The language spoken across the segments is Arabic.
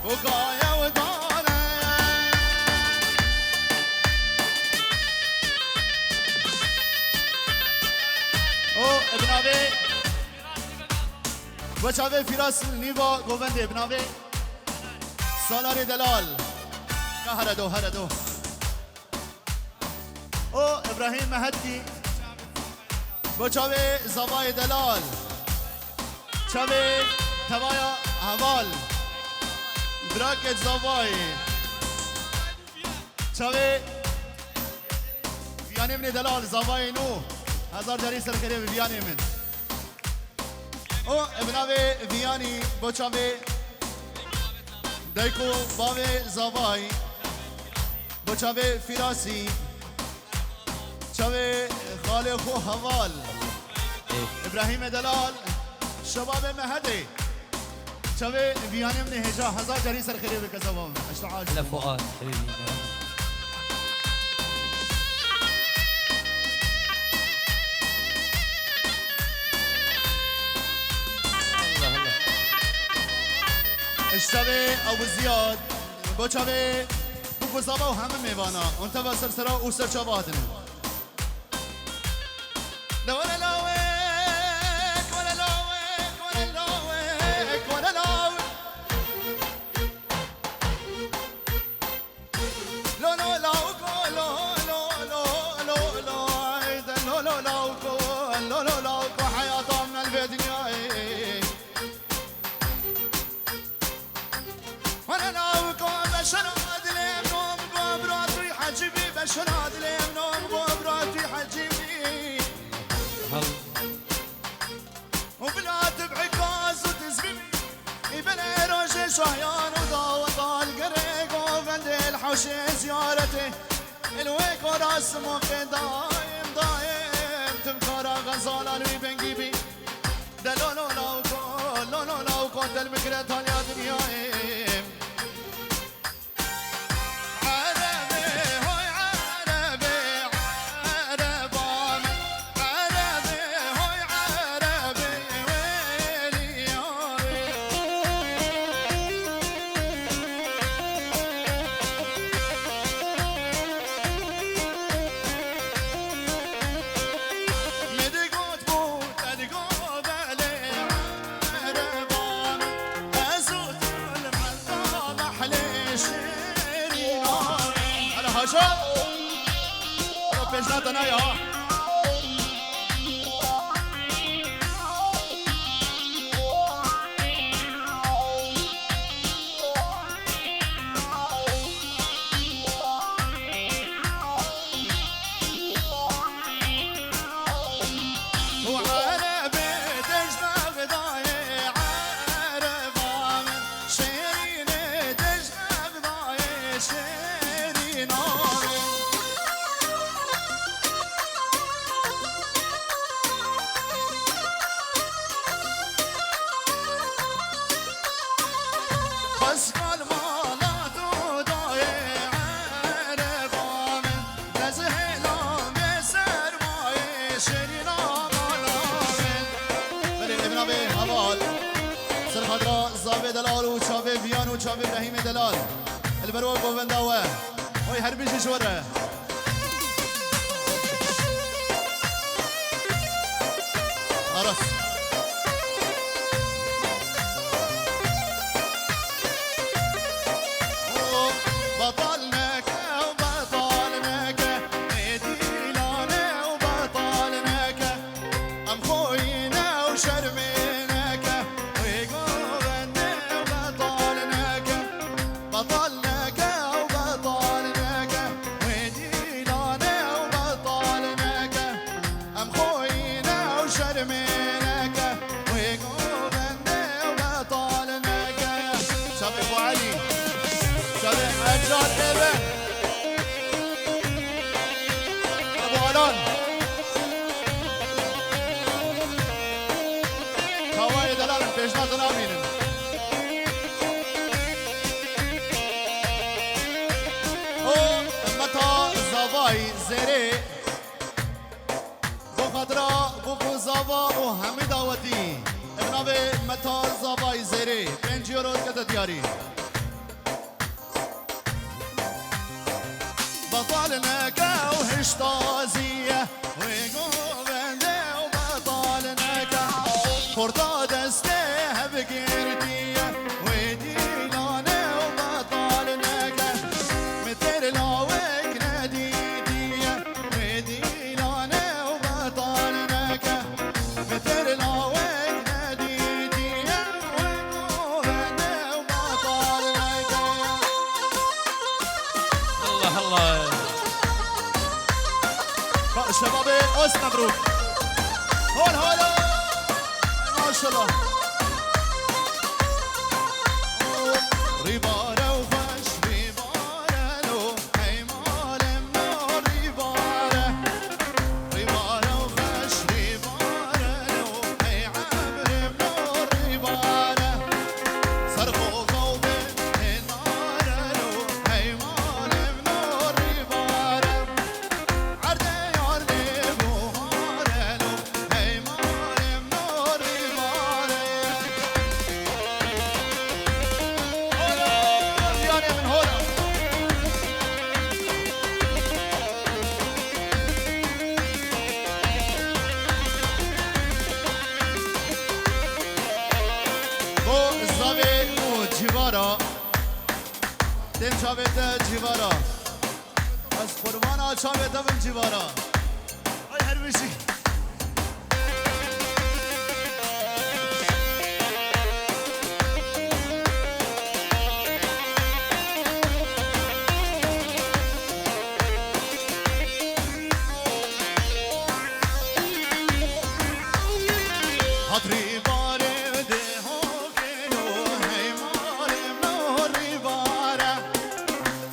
وقايا ودانا او ابنابي وچاوه فراس نیوا گوونده ابنابي سالار دلال هردو او ابراهیم مهدی با چاوه زوای دلال چاوه توایا حوال براکت زوای چاوه ویانه من دلال زوای نو هزار جاری سرکره ویانه من او ابناوه ویانی با چاوه دایکو باوه زوای با چاوه فراسی چاوه خاله خو حوال ابراهیم دلال شباب مهدی چاوه ویانی من هجا هزار جاری سر خیلی بکزوام اشتعاج هلا فؤاد حبيبي اشتبه ابو زیاد با چاوه بگذابا و همه میوانا انتا با سرسرا او سر چابادنه ولا لاوك ولا لاوك ولا لاوك ولا لاوك لو لو لاوك لو لو لو لو لو لو لاوك لو لو لاوك حياته من الدنيا ولا لاوك بشراد لهم نوم ببراتي حجبي بشراد لهم نوم ببراتي حجبي وبلاد بعكاز وتزبيبي يبني روجي شهيان وضاوط القريق وفند الحوشي زيارته الويك وراس ممكن دايم دايم تمكارا غزالة لوي بنجيبي ده لولو لوكو لولو لوكو ده المكرة يا دنيايم پیشنهاد نیا دلال و چاوه بیان و چاوه ابراهیم دلال البرو گوونداوه وای هر بیش شوره خلاص بطلناك وبطلناك نديلانا وبطلناك ام خوينا وشرميناك بطلناك وبطلناك وديلانا وبطلناك ام خوينا وشرميناك وقوبنا وبطلناك شاب ابو علي شاب اجاد ابن ابو علان هواي دلال پیشنهاد نامینن زوای زره بو خاطرا بو زوا و همه دعوتی ابناب متا زوای زره 5 یورو کده دیاری بطالنك وهشتازية وقوبنده وبطالنك فردا دسته بقردية وديلانه وبطالنك مثل لاوك نديدية وديلانه وبطالنك مثل لاوك نديدية وقوبنده وبطالنك الله الله شباب أوس مبروك هون هون ما شاء الله ريبارة وفش ريبارة لو هي مالم نور ريبارة ريبارة وفش ريبارة لو هي عمر نور ريبارة صرخوا قوبة النار لو هي مالم نور ريبارة تم شابت جیوارا از قربان شابت هم جیوارا ای هر بشی حضری باره ده ها کنو هی مالم نوری باره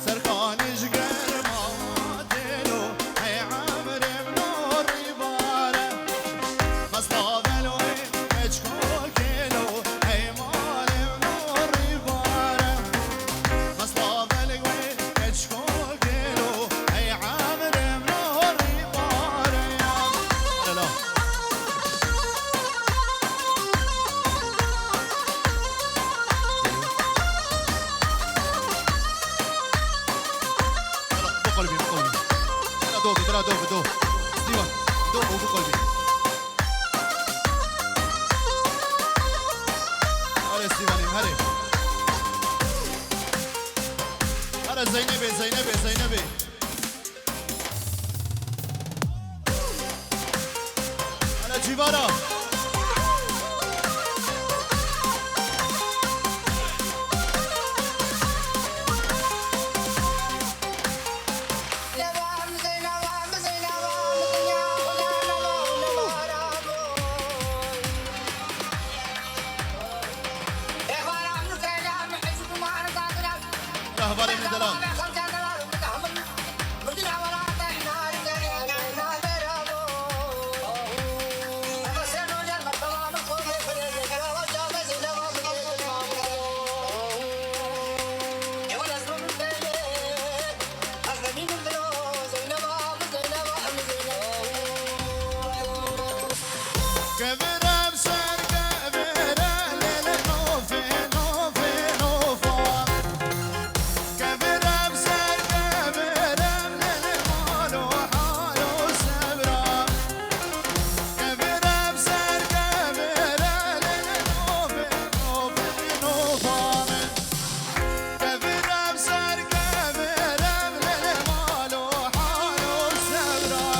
سرکانش گرماتنو هی عمرم نوری باره مصطابلوی مچکو کنو هی مالم نوری باره مصطابلوی مچکو کنو هی عمرم نوری باره لا بقلبي بقلبي ترى دوب ستيفن دوب بقلبي هلا ستيفن هلا زينبي هلا جيفارا أخبار ابن دلال كبرم سر كبره ليل نوفي نوفا كبرم سر كبرم ليل مالو حالو سبرا كبرم سر كبره ليل نوفي نوفا كبرم سر كبرم ليل مالو حالو سبرا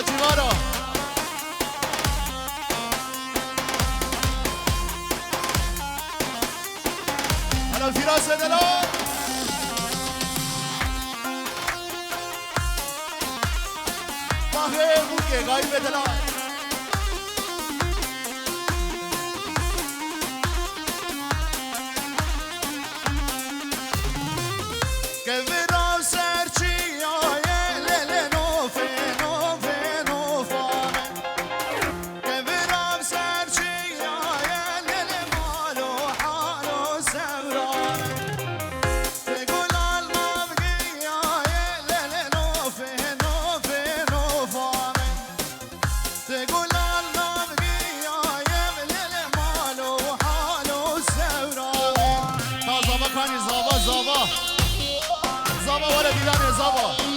جيوارا على الفراس دلال باهي بوكي غايب دلال كبرام سرچي يا ليل نوفي نوفا كبرام سرچي يا ليل مالو حالو سبرا تقول المبقي يا ليل نوفي نوفا زابا ولا ديلاني زابا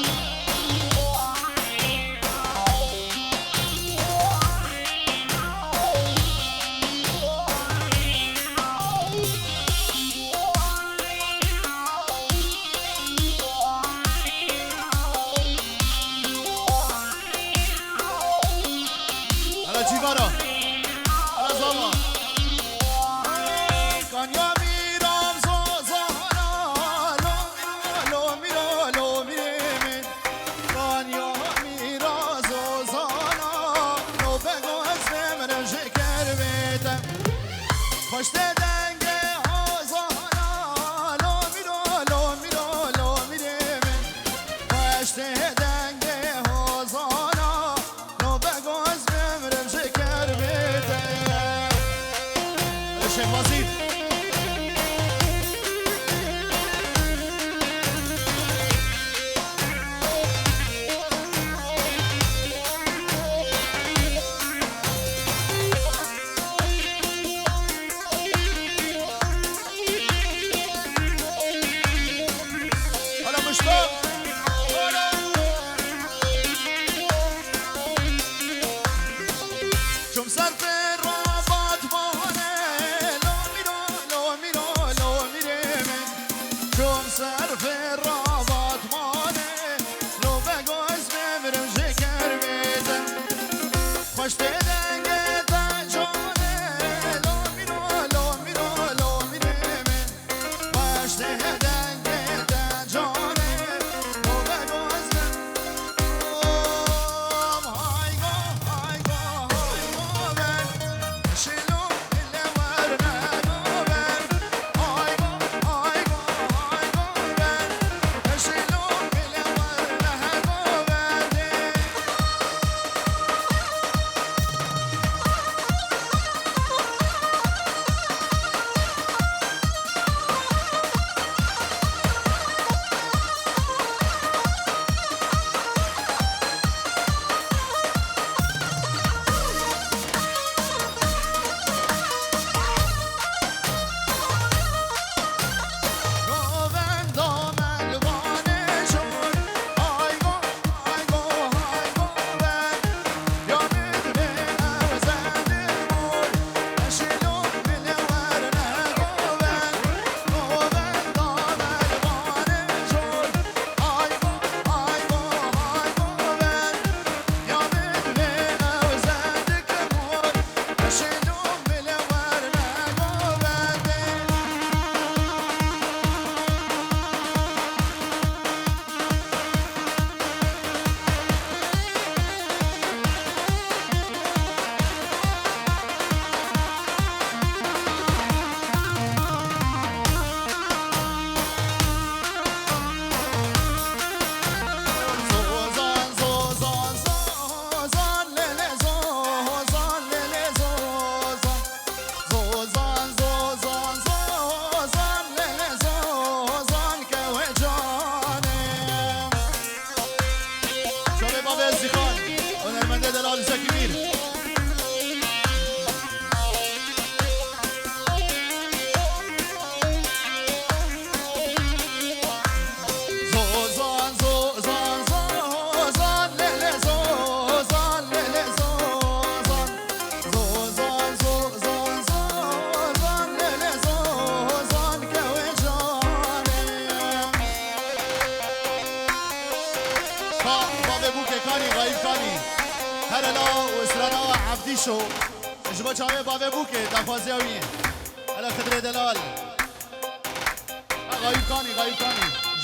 شو جبا چاوه باوه بو که دفازی هویه الا خدر دلال غایب کانی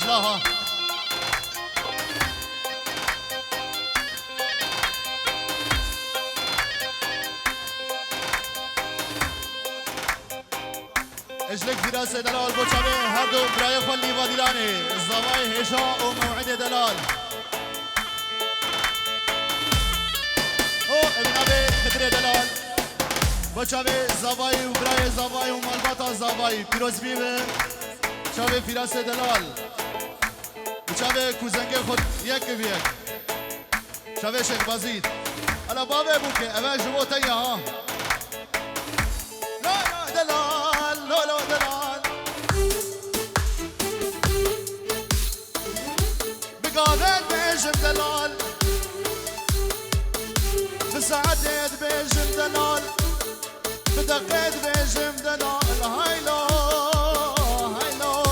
جلاها اجلك دراسة دلال بو چاوه هر دو برای خلی و دیلانه زوای هشا و موعد دلال ابنابه خدر دلال بچاوه زوای و برای زوای و مالباتا زوای پیروز بیوه چاوه فیراس دلال بچاوه کوزنگ خود یک بیک چاوه شیخ بازید الا بابه بو که اوه جبو تیه ها لا دلال لا دلال بيجم دلال بساعتين بيجم دلال بدقيت بيجم دلال هايلو هايلو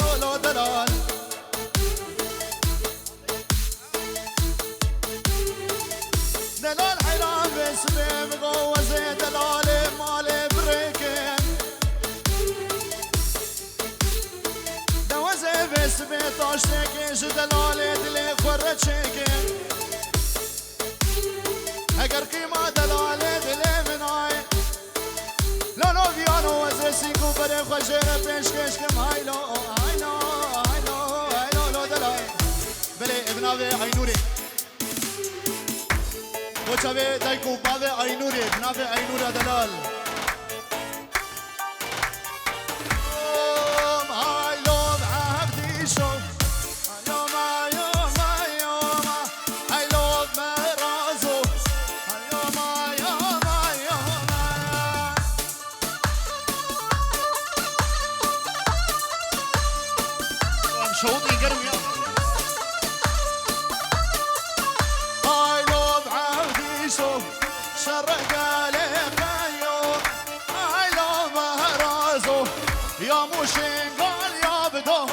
لو لو دلال دلال حيران باسمي مغوزي دلالي مالي بريكن دوزي باسمي طاشتكي دلالي دلي خورت شيكن اگر قیمه دلاله دلی منای لانو بیانو وزر سیکو بره خوشر پیشکش کم هایلو هایلو هایلو هایلو لو دلای بله ابناوه اینوری بچاوه دایکو باوه اینوری ابناوه اینور دلال هایلو عبدی شو شوطي قرم يا هاي لو بعودي شوف شرق عليك اليوم هاي لو مهرازو يا موشين قال يا بدو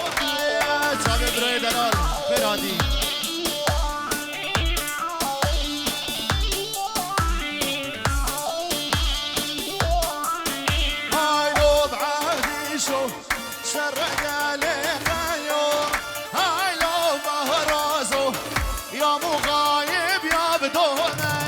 صاحب برای دلال فرادی هاي لو بعودي شوف شرق عليك يا مو غايب يا بدونه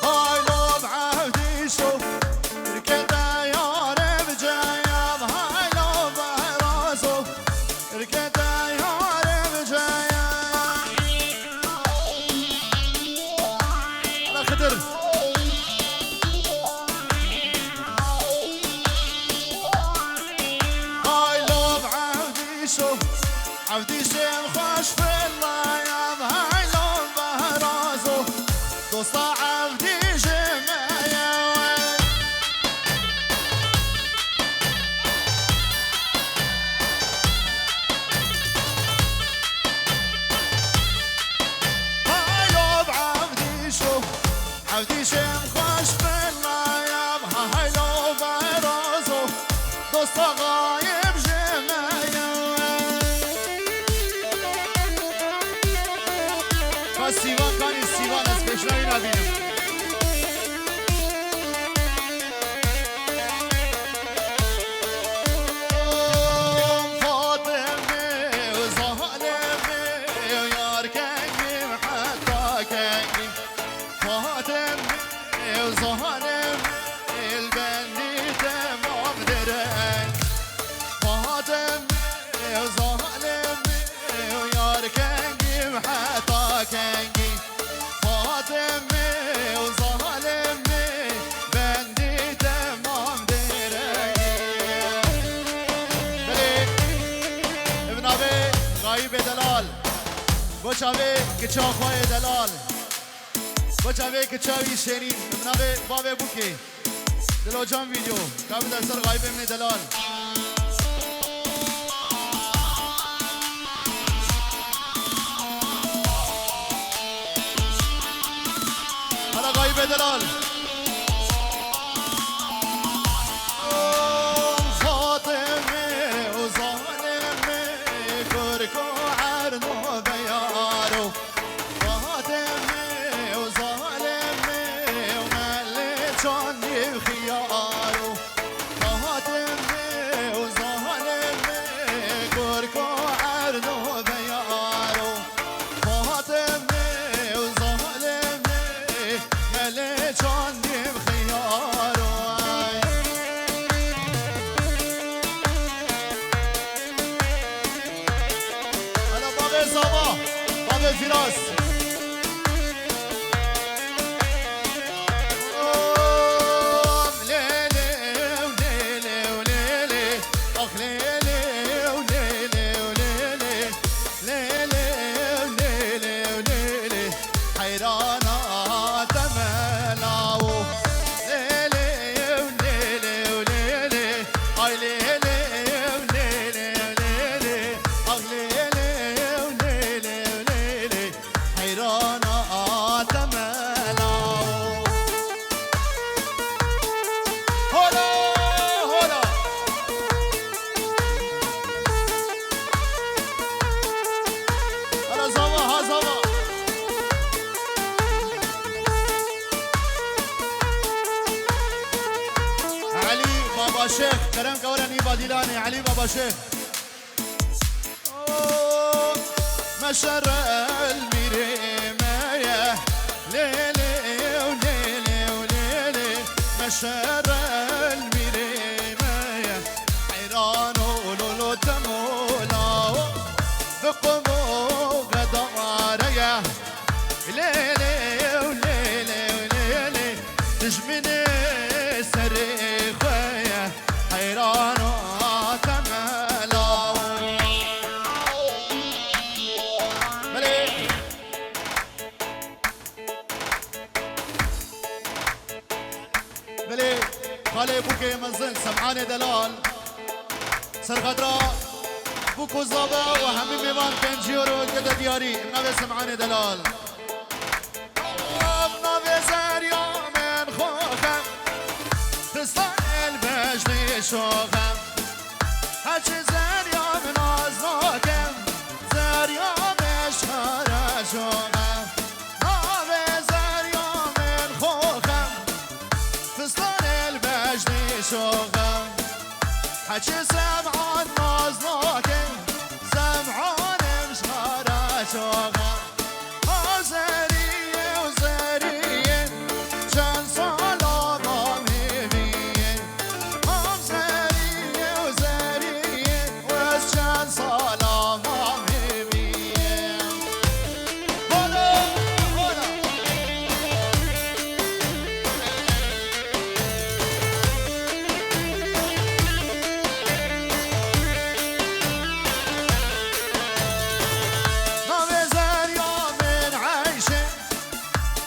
هاي لو بعهدي شوف ركض عودي شيم خوش في اللايام هاي لون بهرازو دوستا عودي جمايا هاي لون بعودي شوف عودي شيم خوش في اللايام هاي لون بهرازو دوستا غايب جمايا سیوان کانی سیوان از کشنایی نبینم فاطمه و ظالمه و یار کنگیم حتی کنگیم فاطمه و ظالمه البندی تمام درنگ فاطمه و ظالمه و یار کنگیم حتی کنگی فاطمه و ظالمه بندی تمام درنگی بله ابن آبی غایب دلال بچاوه کچاخواه دلال بچاوه کچاوی شنین ابن آبی بابه بوکی دلو جان ویدیو کابل در سر غایب ابن دلال غايب دلال فاطمه وظالمه كركو عرنو بيارو فاطمه وظالمه ومليتوني بخيارو فاطمه وظالمه كركو عرنو بيارو فاطمه وظالمه مليتوني حيرانا تملاو ليلي وليلي وليلي اي ليلي وليلي وليلي اغ ليلي وليلي وليلي حيرانا تملاو هولا هولا هلا زوا ها زوا علي بابا شيخ كرم كوراني باديلاني علي بابا شيخ مشر المريمية ليلي وليلي وليلي مشر المريمية حيران ولولو تمولاو بقمو قدارية ليلي وليلي وليلي تجمني سريخوية حيران تملاو مليك مليك خالي بوكي منزل سمعاني دلال سر خضراء بوكو زابا وهمي ميوان بنجيورو كده دياري منابي سمعاني دلال منابي زاريا من خوخم تستان البجلي شوخم هاتش زاريا من ازناكم زاريا مشهر شوخم منابي زاريا من خوخم تستان البجلي شوخم حكي سمعان نازناكم سمعان مشهرة شوخة زرية وزرية شان صلاة مهمية زرية وزرية وشان صلاة مهمية هلا هلا نابزر يا من عيشه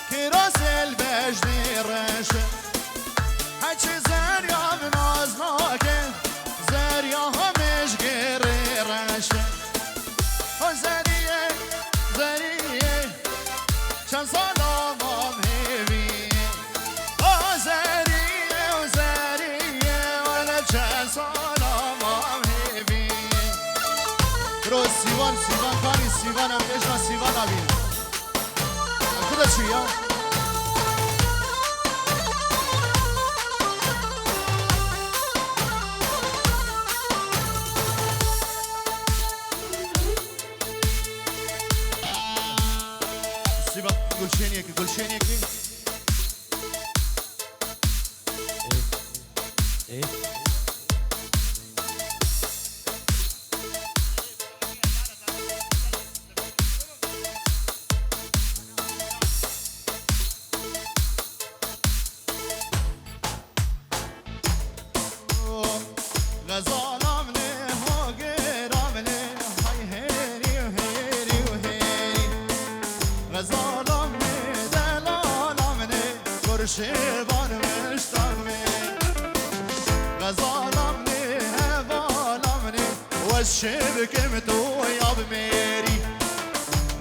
كراس البجدي رشه حكي زر يا من ازناكه زر يا همش غيري رشه زريه زريه شان صلاة مهمية زريه وزريه ولا شان صلاة مهمية روز سیوان سیوان کاری سیوان هم اجنا سیوان آبین خدا چی یا؟ سیوان گلشن یکی گلشن یکی غزالم نه ها گرام نه های هری و هری و هری غزالم نه دلالم نه کرشبان مشتاق نه غزالم نه هوالم نه والشبكم تو یا بمیری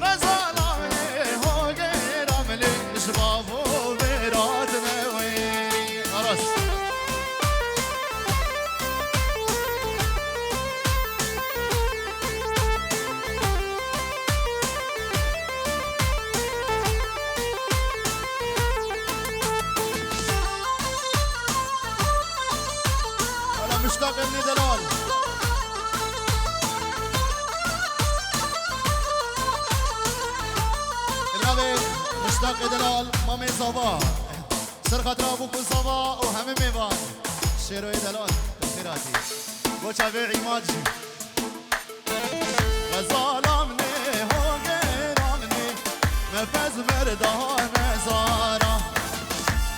غزالم نه ها گرام نه شبابو برات نویری خلاص مشتاق ابن دلال الغابي مشتاق دلال مامي صبا سر خاطر ابوك صبا وهم ميوان شيرو دلال تخيراتي بوشافي عماجي غزالة مني هو غير مني نفذ مردان زارة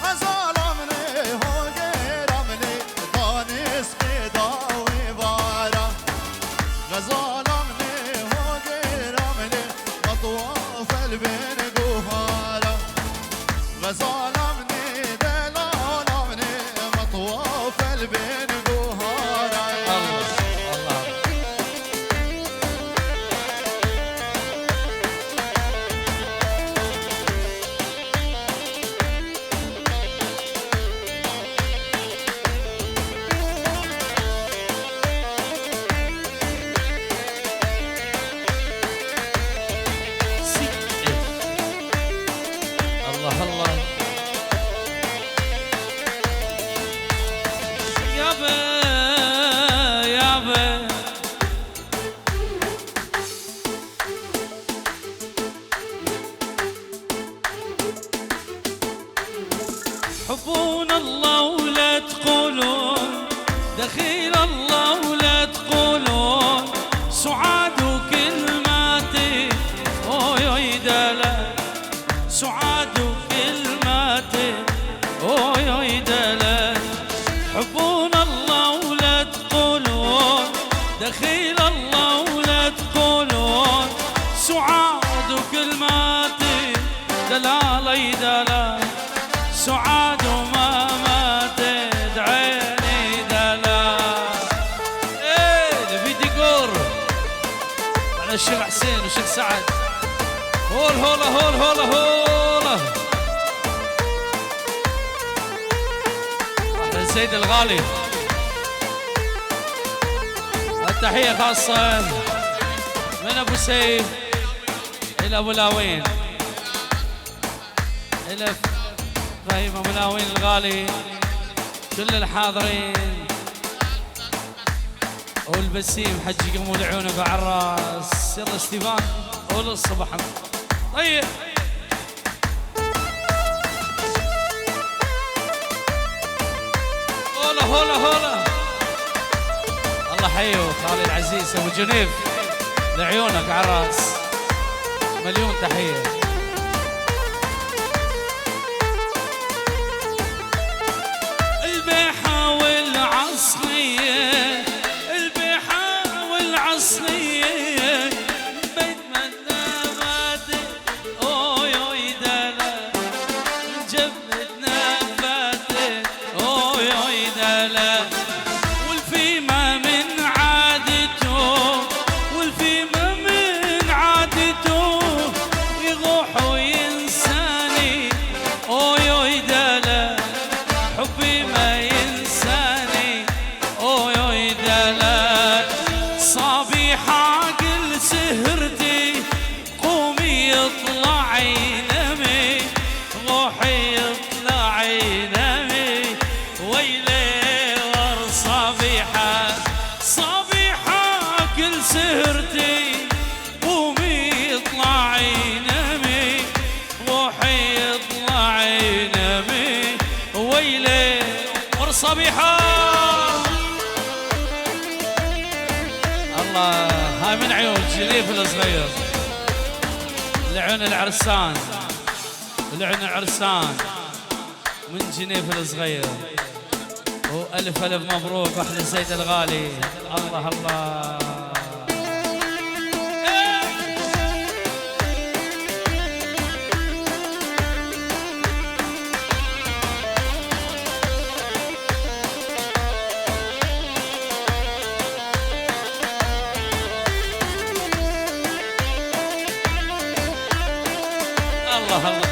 غزالة مني هو غير مني دانس قداوي بارة غزالة مني هو غير مني مطواف البين قهارة ظلمني دلالمني مطواف البين بوهاري الله الله الله الله يابا يابا حبون الله ولا تقولون دخيل الله ولا تقولون سعاد وكلماتي اوي اوي دلا سعاد وكلماتي اوي اوي دلا حبون الله ولا تقولون دخيل الله ولا تقولون سعاد وكلماتي دلالي دلا سعاد وما ماتت عيني دلا ايه نبي ديكور على الشيخ حسين والشيخ سعد هول هولا هول هولا هولا احلى السيد الغالي التحية خاصة من ابو سيف الى ابو لاوين الى فهيم ابو لاوين الغالي كل الحاضرين والبسيم حجي قمول عيونه بعراس يلا ستيفان قول الصبح طيب هولا هولا هولا الله حيو خالي العزيز ابو جنيف لعيونك عراس مليون تحيه البيحه والعصريه البيحه والعصريه بيت مداماتي اوي اوي دلا جبتنا فاتت اوي اوي دلا والفيمه من عادته والفيمه من عادته يغوح وينساني اوي اوي دلا حبي ما ينساني اوي اوي دلا صبيحة كل سهرتي قومي اطلعي نمي روحي اطلعي نمي ويلي ور صبيحة صبيحة كل سهرتي قومي اطلعي نمي روحي اطلعي نمي ويلي ور صبيحة الله هاي من عيون جنيف الصغير لعيون العرسان لعيون العرسان من جنيف الصغير والف الف مبروك احلى سيد الغالي الله الله الله الله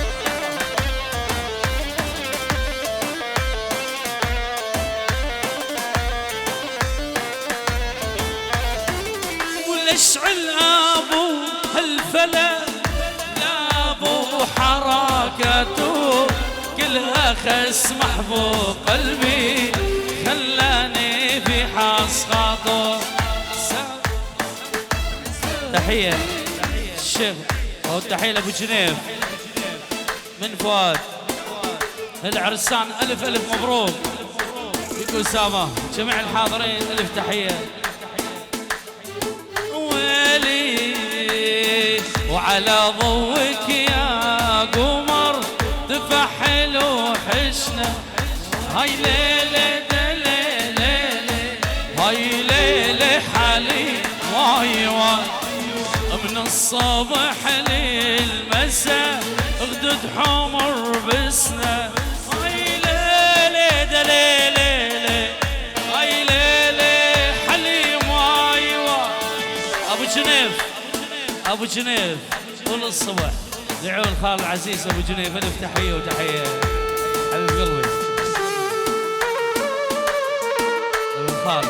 والاشعل ابو هالفلا لا ابو حركاته كلها خس محبوب قلبي خلاني في حاس خاطر تحية الشيخ والتحية لابو جنيف من فؤاد العرسان الف الف مبروك يقول سامة جميع الحاضرين الف تحية ويلي وعلى ضوك يا قمر تفحل وحشنا هاي ليلة ليلة هاي ليلة حالي واي واي من الصبح للمساء غدد حمر بسنا جنيف طول الصبح لعيون خال العزيز ابو جنيف، الف تحيه وتحيه حبيب قلبي ابو خال.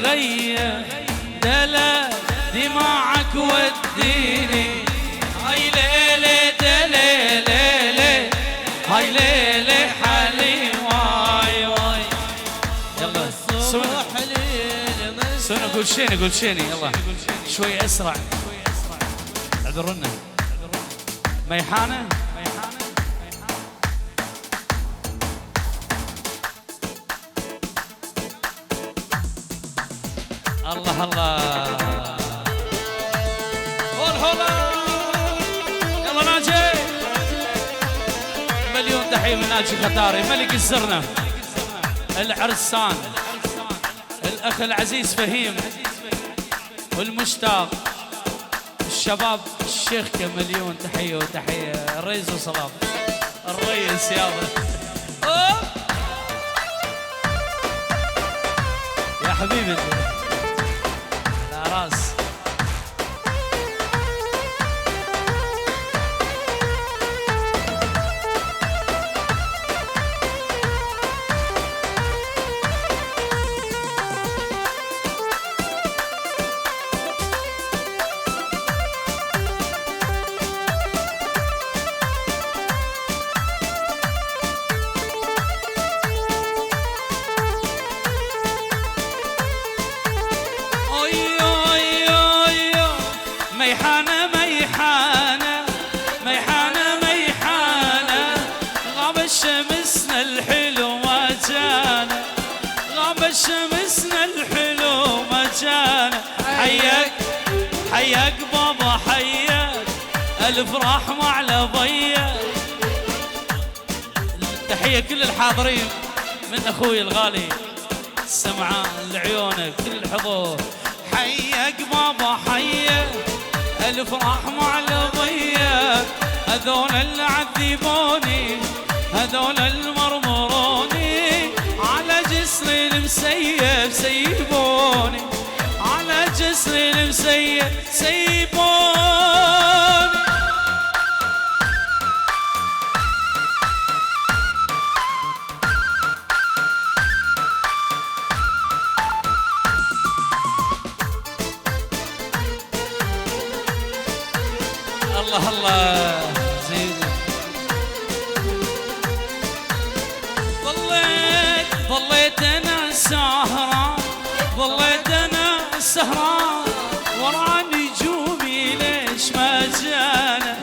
غير دلا دماعك وديني هاي ليلة دليلة هاي ليلة حليم واي واي. يلا سونا قول شيني يلا شوي اسرع اعذرونا. ميحانة الله الله قول هلا. يلا ناجي مليون تحية من ناجي خطاري ملك الزرنة العرسان الأخ العزيز فهيم والمشتاق الشباب الشيخ مليون تحية وتحية. الرئيس وصلاة الرئيس يابا يا حبيبي راس. ميحانة ميحانة ميحانة ميحانة غاب شمسنا الحلو ما جانا غاب شمسنا الحلو ما جانا. حياك حياك بابا حياك ألف رحمة على ضياك. تحية كل الحاضرين من أخوي الغالي السمعان لعيونك كل الحضور. حياك بابا حياك ألف رحمة على ضياك. هذول اللي عذبوني هذول المرمروني على جسري المسيب سيبوني على جسري المسيب سيبوني. الله الله زيد. ظليت انا سهران ظليت انا سهران ورا نجومي ليش ما جانا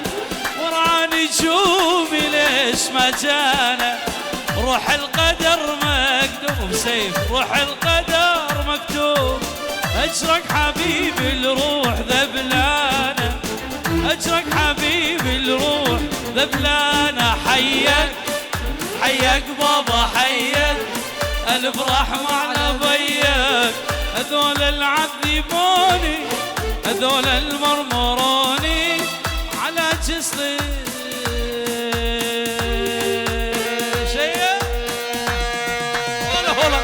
ورا نجومي ليش ما جانا. روح القدر مكتوب سيف روح القدر مكتوب. اجرك حبيبي الروح ذبلانه أجرك حبيبي الروح ذبلانة. حياك حياك بابا حياك ألف رحمة على ضياك. هذول العذبوني هذول المرمروني على جسري شيء هلا هلا.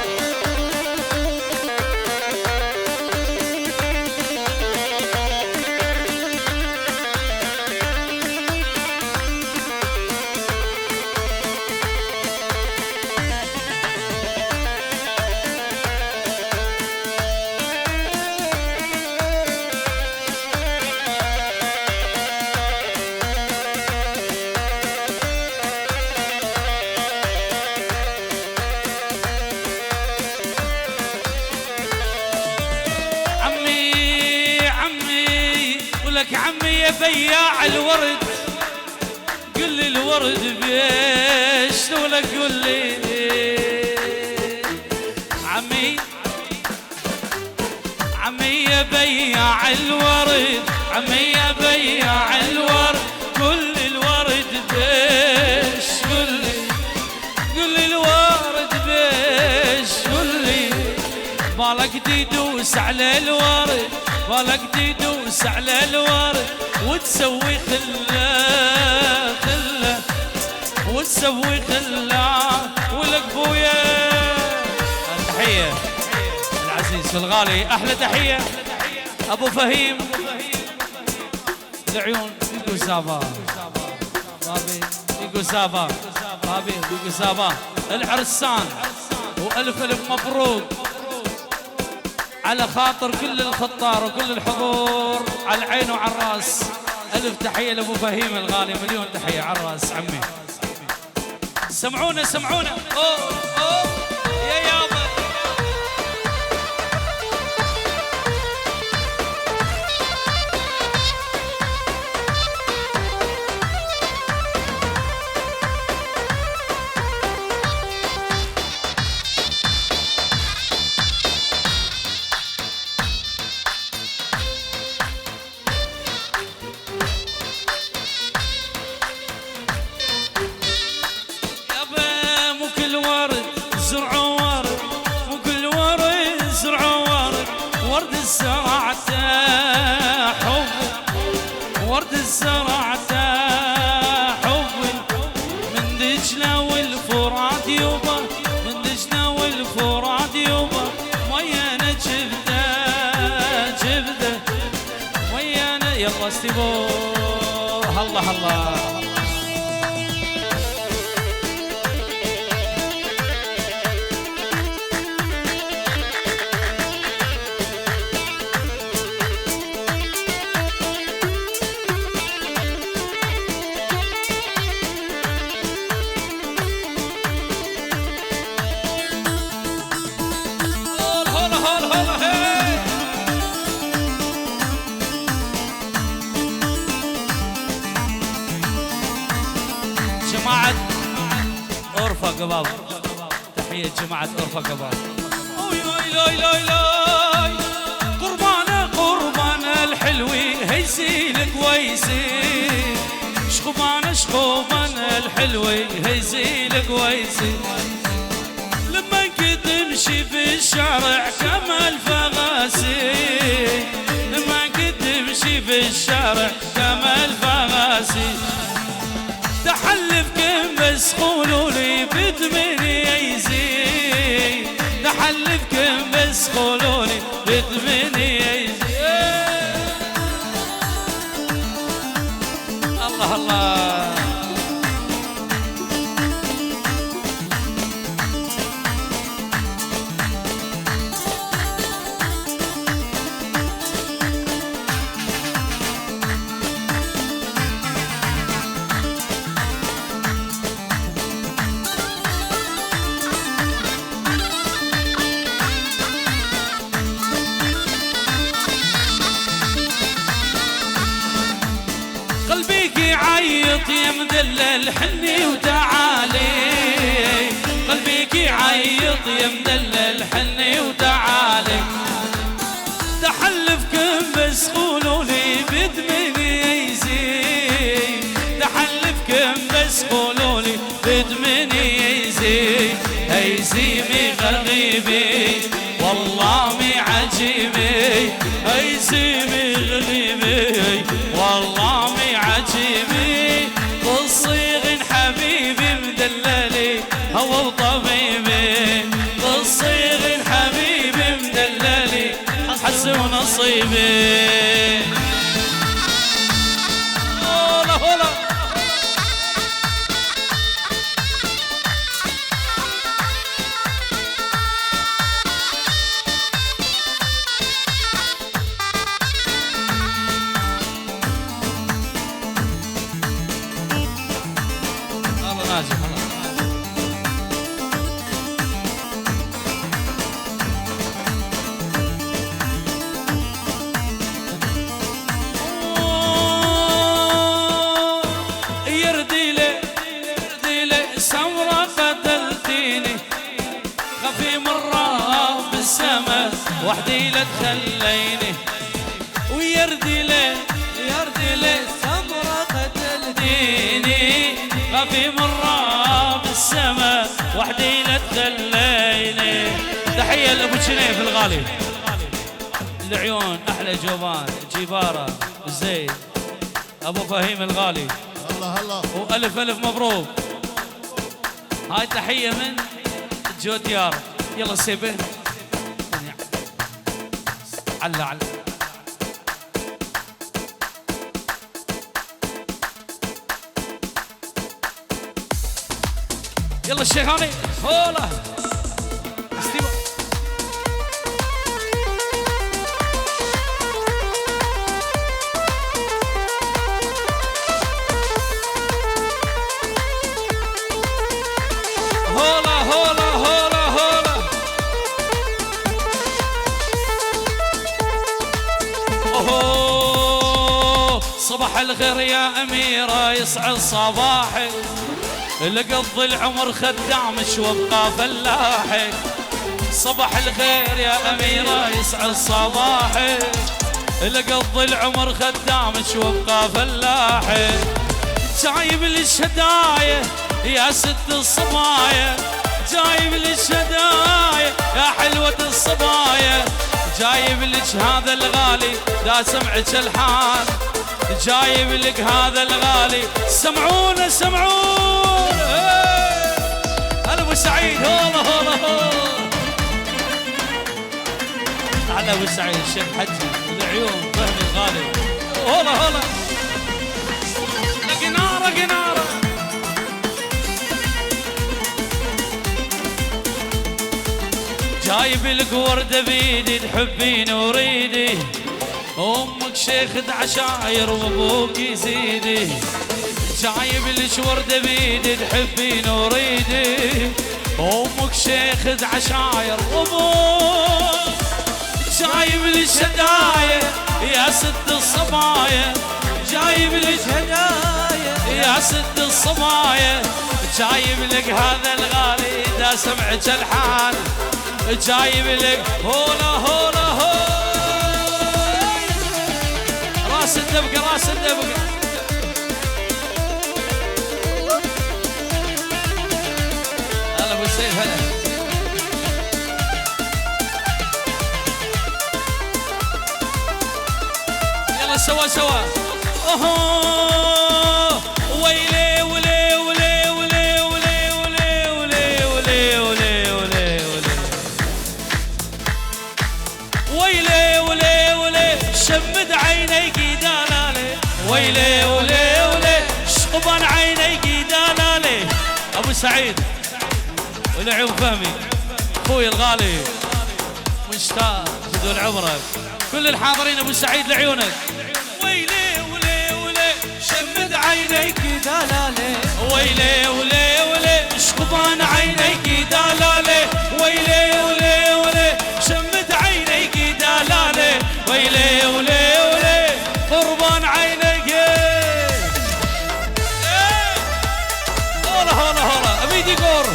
لك عمي يا بياع الورد قل لي الورد بيش لك قل لي عمي يا بياع الورد عمي يا بياع الورد قل لي الورد بيش قل لي بالك تدوس على الورد بالك تدوس على الورد وتسوي خله وتسوي خله ولك بويا. تحية العزيز والغالي أحلى تحية أبو فهيم العيون بيقول سافا بابي بيقول سافا بابي بيقول سافا العرسان وألف ألف مبروك على خاطر كل الخطار وكل الحضور على العين وعلى الراس. ألف تحية لأبو فهيم الغالي مليون تحية على الراس عمي. سمعونا سمعونا أوه أوه يا يابا ورد زرعته حب من دجلة والفرات يوبا من دجلة والفرات يوبا ويانا جبده ويانا يلا استبو الله الله. جماعة أورفا قباب تحية جماعة أورفا قباب. قربانة الحلوي هيزيلك ويزيل شخوبانة الحلوي هيزيلك ويزيل لما كنت تمشي في الشارع كما الفغاسي لما كنت تمشي في الشارع كما الفغاسي تحلفكم بس قولولي بدمني يزيد تحلفكم بس قولولي بدمني يزيد. الله الله عيط يا مدلل حني وتعالي قلبيك يعيط يا مدلل حني وتعالي تحلفكم بس قولولي بدمني يزيد تحلفكم بس قولولي بدمني يزيد هيزيمي غريبي والله مي عجيبي هيزيمي غريبي والله مي عجيبي بالصيغ حبيبي مدللي هو وطبيبي بالصيغ حبيبي مدللي حس ونصيبي. هولا هولا وحدي لا تخليني ويردي لي سمرة قتلتيني خافي مرة بالسما وحدي لا تخليني. تحية ويل ابو جنيف الغالي. العيون احلى جوبان جيباره زين ابو فهيم الغالي. الله الله والف الف مبروك. هاي تحيه من جو ديار. يلا سيبه على يلا الشيخاني هولا استيبا. هولا هولا هولا هولا اوه صباح الخير يا اميره يسعد صباحك. لقضي العمر خدامش وابقى فلاحك. صباح الخير يا اميره يسعد صباحك. لقضي العمر خدامش وابقى فلاحك. جايب لي الشدايه يا ست الصبايا. جايب لي الشدايه يا حلوه الصبايا. جايب لك هذا الغالي دا سمعك الحان. جايب لك هذا الغالي سمعونا سمعونا. هلا ابو سعيد هولا هولا هولا. على ابو سعيد الشيخ حجي العيون فهمي الغالي. هولا هولا قناره قناره. جايب لك ورده بيدي تحبين وريدي. امك شيخة عشاير وابوك يزيدي. جايب لك ورده بيدي تحبين وريدي. امك شيخة عشاير وابوك. جايب لك هدايا يا ست الصبايا. جايب لك هدايا يا ست الصبايا. جايب لك هذا الغالي دا سمعك الحان. جايب لك هولا هولا هولا. راس الدبقة راس الدبقة. هلا ابو سيف هلا. يلا سوا سوا. اوه ويلي ولي ولي ولي ولي ولي ولي ولي ولي ولي ويلي ولي ولي شمد عينيك دلالي. ويلي ولي ولي شقبان عينيك دلالي. ابو سعيد والعيون فهمي اخوي الغالي مشتاق بدون عمرك. كل الحاضرين ابو سعيد لعيونك. ويلي ولي ولي شمد عينيك دلالي. ويلي ولي ولي شقبان عينيك دلالي. ويلي ولي ولي شمد عينيك دلالي. ويلي ولي ولي قربان عينيك. هولا هولا هولا ابي ديكور.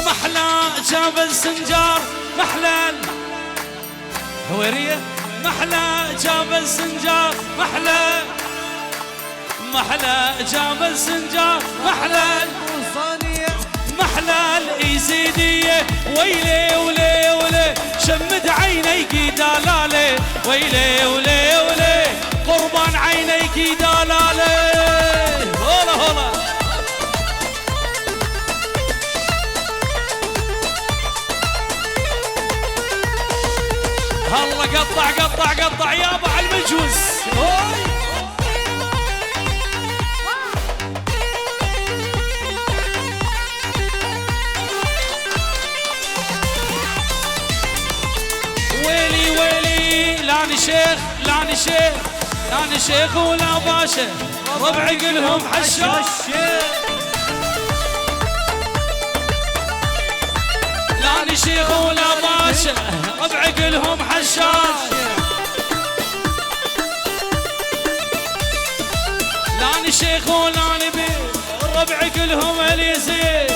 محلى جبل سنجار محلى هويريه. محلى جبل سنجار محلى. محلى جبل سنجار محلى الوصانيه. محلى الايزيديه. ويلي ولي ولي شمد عينيك دلالي. ويلي ولي ولي قربان عينيك دلالي. هولا هولا هلا قطع قطع قطع يابا على المجوز. ويلي ويلي لاني شيخ لاني شيخ لاني شيخ ولا باشا. ربعي قلهم حشاش. لاني شيخ ولا باشا. ربعي قلهم حشاش. لاني شيخ ولاني بي. ربعي كلهم اليزيد.